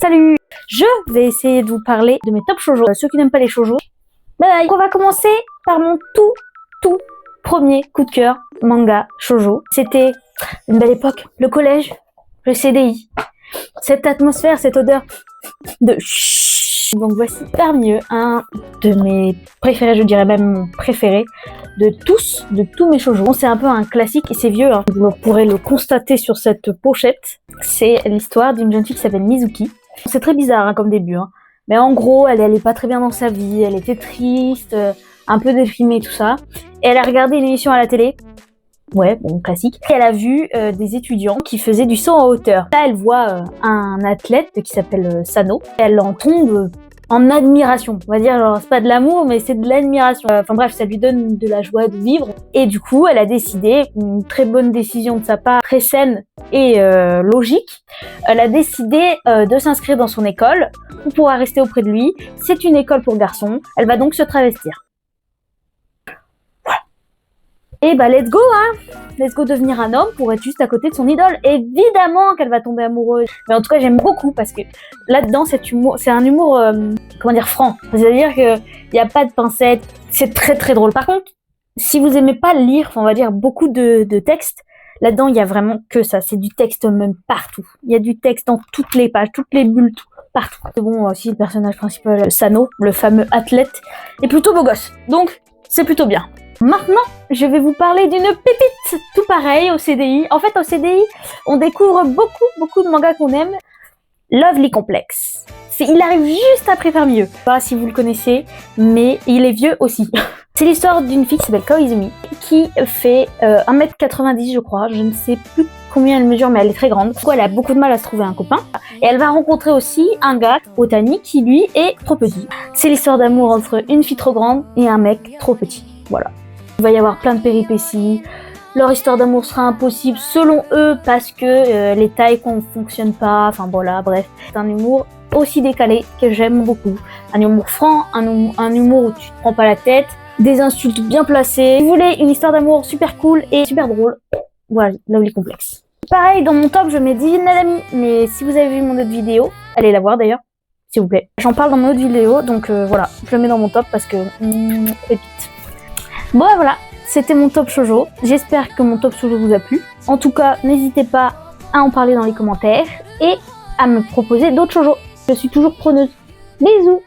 Salut! Je vais essayer de vous parler de mes top shoujo. Ceux qui n'aiment pas les shoujo, bye! On va commencer par mon tout premier coup de cœur manga shoujo. C'était une belle époque, le collège, le CDI, cette atmosphère, cette odeur de chut. Donc voici parmi eux un de mes préférés, je dirais même mon préféré de tous mes shoujo. Bon, c'est un peu un classique et c'est vieux, hein. Vous pourrez le constater sur cette pochette. C'est l'histoire d'une jeune fille qui s'appelle Mizuki. C'est très bizarre hein, comme début, hein. Mais en gros, elle allait pas très bien dans sa vie, elle était triste, un peu déprimée, tout ça. Et elle a regardé une émission à la télé. Ouais, bon, classique. Et elle a vu des étudiants qui faisaient du saut en hauteur. Là, elle voit un athlète qui s'appelle Sano. Elle en tombe en admiration. On va dire, genre, c'est pas de l'amour, mais c'est de l'admiration. Enfin bref, ça lui donne de la joie de vivre. Et du coup, elle a décidé, une très bonne décision de sa part, très saine et logique, elle a décidé de s'inscrire dans son école pour pouvoir rester auprès de lui. C'est une école pour garçons. Elle va donc se travestir. Et bah let's go hein, let's go devenir un homme pour être juste à côté de son idole. Évidemment qu'elle va tomber amoureuse, mais en tout cas j'aime beaucoup parce que là-dedans c'est un humour comment dire, franc. C'est-à-dire que y a pas de pincettes, c'est très drôle. Par contre, si vous aimez pas lire, on va dire beaucoup de textes, là-dedans il y a vraiment que ça, c'est du texte même partout. Il y a du texte dans toutes les pages, toutes les bulles, tout, partout. C'est bon aussi le personnage principal, Sano, le fameux athlète, est plutôt beau gosse, donc c'est plutôt bien. Maintenant, je vais vous parler d'une pépite, tout pareil au CDI. En fait, au CDI, on découvre beaucoup de mangas qu'on aime. Lovely Complex. Il arrive juste après Parmi eux. Je sais pas si vous le connaissez, mais il est vieux aussi. C'est l'histoire d'une fille qui s'appelle Koizumi, qui fait 1m90 je crois. Je ne sais plus combien elle mesure, mais elle est très grande. Du coup, elle a beaucoup de mal à se trouver un copain. Et elle va rencontrer aussi un gars, Otani, qui lui est trop petit. C'est l'histoire d'amour entre une fille trop grande et un mec trop petit. Voilà. Il va y avoir plein de péripéties, leur histoire d'amour sera impossible selon eux parce que les tailles ne fonctionnent pas, enfin voilà, bref. C'est un humour aussi décalé que j'aime beaucoup. Un humour franc, un humour où tu te prends pas la tête, des insultes bien placées. Si vous voulez une histoire d'amour super cool et super drôle, voilà, Lovely Complex. Pareil, dans mon top, je mets Divine Nanami, mais si vous avez vu mon autre vidéo, allez la voir d'ailleurs, s'il vous plaît. J'en parle dans mon autre vidéo, donc voilà, je le mets dans mon top parce que pépite. Bon voilà, c'était mon top shoujo. J'espère que mon top shoujo vous a plu. En tout cas, n'hésitez pas à en parler dans les commentaires et à me proposer d'autres shoujo. Je suis toujours preneuse. Bisous!